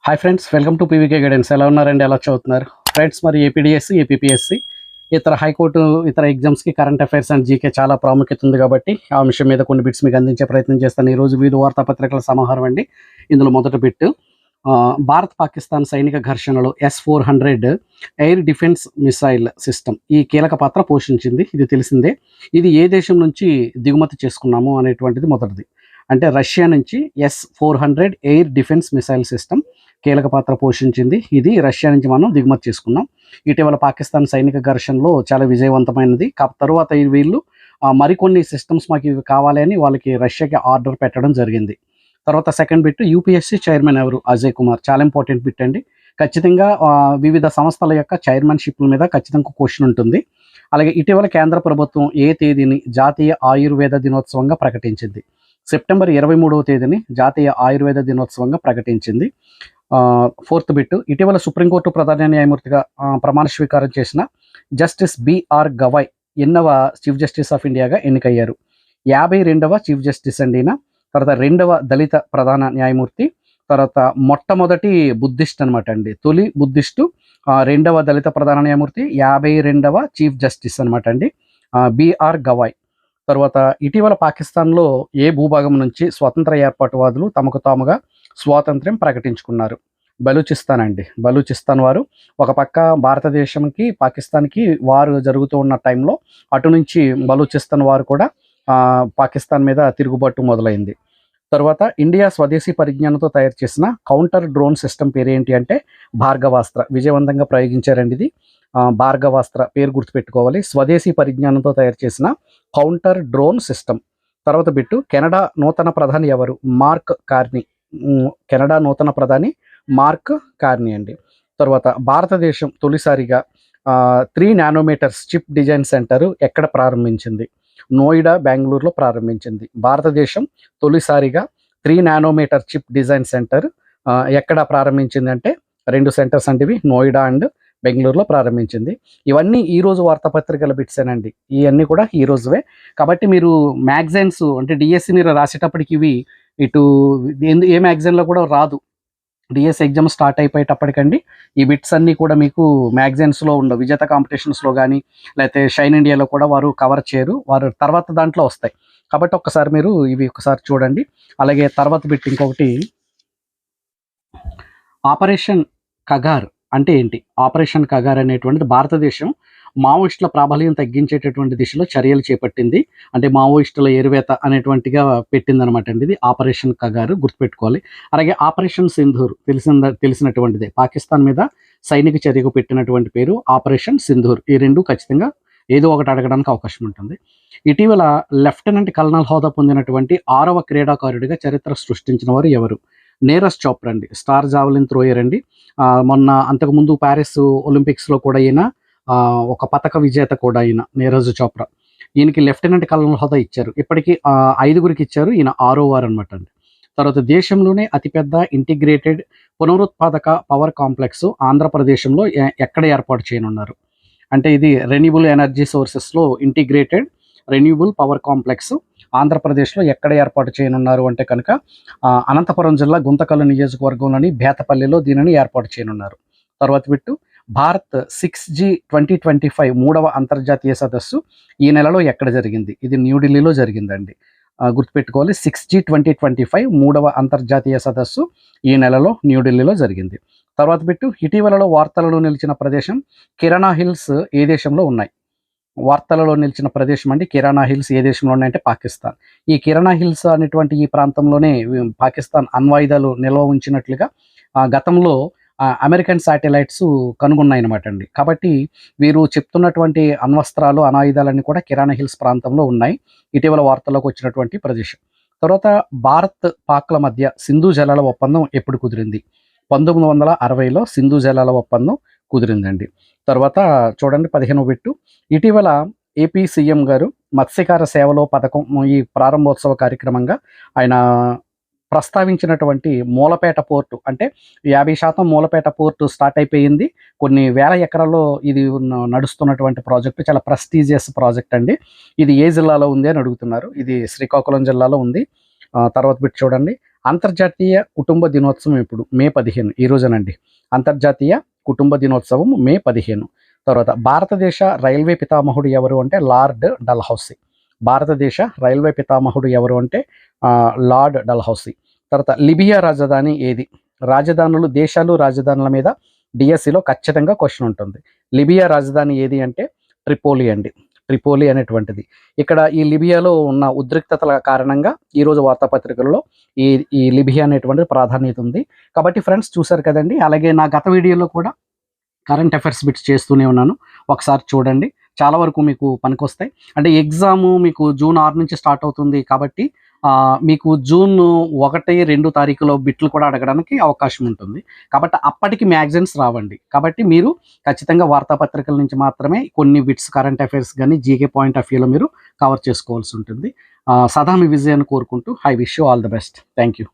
Hi friends, welcome to PVK guidance. ఎలా ఉన్నారండి? ఎలా చదువుతున్నారు ఫ్రెండ్స్? మరి ఏపీడిఎస్సి, ఏపీపీఎస్సి, ఇతర హైకోర్టు, ఇతర ఎగ్జామ్స్కి కరెంట్ అఫైర్స్ అండ్ జీకే చాలా ప్రాముఖ్యత ఉంది కాబట్టి ఆ అంశం మీద కొన్ని బిట్స్ మీకు అందించే ప్రయత్నం చేస్తాను. ఈరోజు వివిధ వార్తాపత్రికల సమాహారం అండి. ఇందులో మొదటి బిట్, భారత్ పాకిస్తాన్ సైనిక ఘర్షణలో S-400 air defence missile system ఈ కీలక పాత్ర పోషించింది. ఇది తెలిసిందే. ఇది ఏ దేశం నుంచి దిగుమతి చేసుకున్నాము అనేటువంటిది మొదటిది. అంటే రష్యా నుంచి S-400 air defence missile system కీలక పాత్ర పోషించింది. ఇది రష్యా నుంచి మనం దిగుమతి చేసుకున్నాం. ఇటీవల పాకిస్తాన్ సైనిక ఘర్షణలో చాలా విజయవంతమైనది. తరువాత వీళ్ళు మరికొన్ని సిస్టమ్స్ మాకు ఇవి కావాలి అని వాళ్ళకి రష్యాకి ఆర్డర్ పెట్టడం జరిగింది. తర్వాత సెకండ్ బిట్, యూపీఎస్సీ చైర్మన్ ఎవరు? అజయ్ కుమార్. చాలా ఇంపార్టెంట్ బిట్ అండి. ఖచ్చితంగా వివిధ సంస్థల యొక్క చైర్మన్షిప్ల మీద ఖచ్చితంగా క్వశ్చన్ ఉంటుంది. అలాగే ఇటీవల కేంద్ర ప్రభుత్వం ఏ తేదీని జాతీయ ఆయుర్వేద దినోత్సవంగా ప్రకటించింది? సెప్టెంబర్ 23వ తేదీని జాతీయ ఆయుర్వేద దినోత్సవంగా ప్రకటించింది. ఫోర్త్ బిట్, ఇటీవల సుప్రీంకోర్టు ప్రధాన న్యాయమూర్తిగా ప్రమాణ స్వీకారం చేసిన జస్టిస్ బిఆర్ గవాయ్ ఎన్నవ చీఫ్ జస్టిస్ ఆఫ్ ఇండియాగా ఎన్నికయ్యారు? 52వ చీఫ్ జస్టిస్ అండి ఈయన. తర్వాత 2వ దళిత ప్రధాన న్యాయమూర్తి. తర్వాత మొట్టమొదటి బుద్ధిస్ట్ అనమాట అండి, తొలి బుద్ధిస్టు, 2వ దళిత ప్రధాన న్యాయమూర్తి, 52వ చీఫ్ జస్టిస్ అనమాట అండి బిఆర్ గవాయ్. తర్వాత ఇటీవల పాకిస్తాన్లో ఏ భూభాగం నుంచి స్వతంత్ర ఏర్పాటువాదులు తమకు తాముగా స్వాతంత్ర్యం ప్రకటించుకున్నారు? బలూచిస్తాన్ అండి. బలూచిస్తాన్ వారు ఒక పక్క భారతదేశంకి పాకిస్తాన్కి వారు జరుగుతూ ఉన్న టైంలో అటు నుంచి బలూచిస్తాన్ వారు కూడా పాకిస్తాన్ మీద తిరుగుబాటు మొదలైంది. తర్వాత ఇండియా స్వదేశీ పరిజ్ఞానంతో తయారు చేసిన కౌంటర్ డ్రోన్ సిస్టమ్ పేరు ఏంటి అంటే భార్గవాస్త్ర. విజయవంతంగా ప్రయోగించారండి ఇది. భార్గవాస్త్ర పేరు గుర్తుపెట్టుకోవాలి. స్వదేశీ పరిజ్ఞానంతో తయారు చేసిన కౌంటర్ డ్రోన్ సిస్టమ్. తర్వాత బిట్టు, కెనడా నూతన ప్రధాని ఎవరు? Mark Carney. కెనడా నూతన ప్రధాని మార్క్ కార్నీ అండి. తర్వాత భారతదేశం తొలిసారిగా 3 నానోమీటర్స్ చిప్ డిజైన్ సెంటర్ ఎక్కడ ప్రారంభించింది? నోయిడా, బెంగళూరులో ప్రారంభించింది. భారతదేశం తొలిసారిగా 3 నానోమీటర్ చిప్ డిజైన్ సెంటర్ ఎక్కడ ప్రారంభించింది అంటే 2 సెంటర్స్ అంటివి, నోయిడా అండ్ బెంగళూరులో ప్రారంభించింది. ఇవన్నీ ఈరోజు వార్తాపత్రికల బిట్సేనండి. ఇవన్నీ కూడా ఈ రోజువే. కాబట్టి మీరు మ్యాగజైన్స్ అంటే డిఎస్సి మీరు రాసేటప్పటికి ఇవి ఇటు ఏ మ్యాగజైన్లో కూడా రాదు. డిఎస్సి ఎగ్జామ్ స్టార్ట్ అయిపోయేటప్పటికండి ఈ బిట్స్ అన్నీ కూడా మీకు మ్యాగజైన్స్లో ఉండవు. విజేత కాంపిటీషన్స్లో కానీ లేకపోతే షైన్ ఇండియాలో కూడా వారు కవర్ చేయరు. వారు తర్వాత దాంట్లో వస్తాయి. కాబట్టి ఒక్కసారి మీరు ఇవి ఒకసారి చూడండి. అలాగే తర్వాత బిట్ ఇంకొకటి, ఆపరేషన్ కగార్ అంటే ఏంటి? ఆపరేషన్ కగార్ అనేటువంటిది భారతదేశం మావోయిస్టుల ప్రాబల్యం తగ్గించేటటువంటి దిశలో చర్యలు చేపట్టింది. అంటే మావోయిస్టుల ఏరువేత అనేటువంటిగా పెట్టిందనమాట అండి. ఇది ఆపరేషన్ కగారు, గుర్తుపెట్టుకోవాలి. అలాగే ఆపరేషన్ సింధూర్ తెలిసినటువంటిదే. పాకిస్తాన్ మీద సైనిక చర్యకు పెట్టినటువంటి పేరు ఆపరేషన్ సింధూర్. ఈ రెండు ఖచ్చితంగా ఏదో ఒకటి అడగడానికి అవకాశం ఉంటుంది. ఇటీవల లెఫ్టినెంట్ కల్నల్ హోదా పొందినటువంటి 6వ క్రీడాకారుడిగా చరిత్ర సృష్టించిన వారు ఎవరు? నీరజ్ చోప్రా అండి. స్టార్ జావలిన్ థ్రోయర్ అండి. మొన్న అంతకుముందు ప్యారిస్ ఒలింపిక్స్లో కూడా ఈయన ఒక పతక విజేత కూడా ఈయన నీరజ్ చోప్రా. ఈయనకి లెఫ్టినెంట్ కల్నల్ హోదా ఇచ్చారు. ఇప్పటికీ 5గురికి ఇచ్చారు. ఈయన 6వ వారు అనమాట అండి. తర్వాత దేశంలోనే అతిపెద్ద ఇంటిగ్రేటెడ్ పునరుత్పాదక పవర్ కాంప్లెక్స్ ఆంధ్రప్రదేశ్లో ఎక్కడ ఏర్పాటు చేయనున్నారు? అంటే ఇది రెన్యూబుల్ ఎనర్జీ సోర్సెస్లో ఇంటిగ్రేటెడ్ రెన్యూబుల్ పవర్ కాంప్లెక్స్ ఆంధ్రప్రదేశ్లో ఎక్కడ ఏర్పాటు చేయనున్నారు అంటే కనుక అనంతపురం జిల్లా గుంతకల్లు నియోజకవర్గంలోని బేతపల్లిలో దీనిని ఏర్పాటు చేయనున్నారు. తర్వాత బిట్టు, భారత్ 6G 2025 3వ అంతర్జాతీయ సదస్సు ఈ నెలలో ఎక్కడ జరిగింది? ఇది న్యూఢిల్లీలో జరిగిందండి. గుర్తుపెట్టుకోవాలి. 6G 2025 3వ అంతర్జాతీయ సదస్సు ఈ నెలలో న్యూఢిల్లీలో జరిగింది. తర్వాత బిట్టు, ఇటీవలలో వార్తలలో నిలిచిన ప్రదేశం కిరాణా హిల్స్ ఏ దేశంలో ఉన్నాయి? వార్తలలో నిలిచిన ప్రదేశం అండి కిరాణా హిల్స్ ఏ దేశంలో ఉన్నాయంటే పాకిస్తాన్. ఈ కిరాణా హిల్స్ అనేటువంటి ఈ ప్రాంతంలోనే పాకిస్తాన్ అణ్వాయుధాలు నిల్వ ఉంచినట్లుగా గతంలో అమెరికన్ శాటిలైట్స్ కనుగొన్నాయన్నమాట అండి. కాబట్టి వీరు చెప్తున్నటువంటి అణ్వస్త్రాలు, అణాయుధాలన్నీ కూడా కిరాణా హిల్స్ ప్రాంతంలో ఉన్నాయి. ఇటీవల వార్తల్లోకి వచ్చినటువంటి ప్రదేశం. తర్వాత భారత్ పాక్ల మధ్య సింధు జలాల ఒప్పందం ఎప్పుడు కుదిరింది? 1960లో సింధు జలాల ఒప్పందం కుదిరిందండి. తర్వాత చూడండి 15వ బిట్టు, ఇటీవల ఏపీ సీఎం గారు మత్స్యకార సేవలో పథకం ఈ ప్రారంభోత్సవ కార్యక్రమంగా ఆయన ప్రస్తావించినటువంటి మూలపేట పోర్టు, అంటే 50% మూలపేట పోర్టు స్టార్ట్ అయిపోయింది. కొన్ని వేల ఎకరాల్లో ఇది నడుస్తున్నటువంటి ప్రాజెక్టు. చాలా ప్రెస్టీజియస్ ప్రాజెక్ట్ అండి. ఇది ఏ జిల్లాలో ఉంది అని అడుగుతున్నారు. ఇది శ్రీకాకుళం జిల్లాలో ఉంది. తర్వాత బిట్ చూడండి, అంతర్జాతీయ కుటుంబ దినోత్సవం ఇప్పుడు మే 15 ఈ రోజునండి. అంతర్జాతీయ కుటుంబ దినోత్సవం మే 15. తర్వాత భారతదేశ రైల్వే పితామహుడు ఎవరు అంటే లార్డ్ డల్హౌసీ. భారతదేశ రైల్వే పితామహుడు ఎవరు అంటే లార్డ్ డల్హౌసీ. తర్వాత లిబియా రాజధాని ఏది? రాజధానులు, దేశాలు రాజధానుల మీద డిఎస్సిలో ఖచ్చితంగా క్వశ్చన్ ఉంటుంది. లిబియా రాజధాని ఏది అంటే ట్రిపోలి అండి. ట్రిపోలి అనేటువంటిది. ఇక్కడ ఈ లిబియాలో ఉన్న ఉద్రిక్తతల కారణంగా ఈరోజు వార్తాపత్రికల్లో ఈ ఈ లిబియా అనేటువంటిది ప్రాధాన్యత ఉంది. కాబట్టి ఫ్రెండ్స్ చూసారు కదండి. అలాగే నా గత వీడియోలో కూడా కరెంట్ అఫైర్స్ బిట్స్ చేస్తూనే ఉన్నాను. ఒకసారి చూడండి, చాలా వరకు మీకు పనికొస్తాయి. అంటే ఎగ్జాము మీకు జూన్ 6 నుంచి స్టార్ట్ అవుతుంది కాబట్టి మీకు జూన్ 1, 2 తారీఖులో బిట్లు కూడా అడగడానికి అవకాశం ఉంటుంది. కాబట్టి అప్పటికి మ్యాగజైన్స్ రావండి. కాబట్టి మీరు ఖచ్చితంగా వార్తాపత్రికల నుంచి మాత్రమే కొన్ని బిట్స్ కరెంట్ అఫైర్స్ కానీ జీకే పాయింట్ ఆఫ్ వ్యూలో మీరు కవర్ చేసుకోవాల్సి ఉంటుంది. సదా మీ విజయాన్ని కోరుకుంటూ I wish you all the best. Thank you.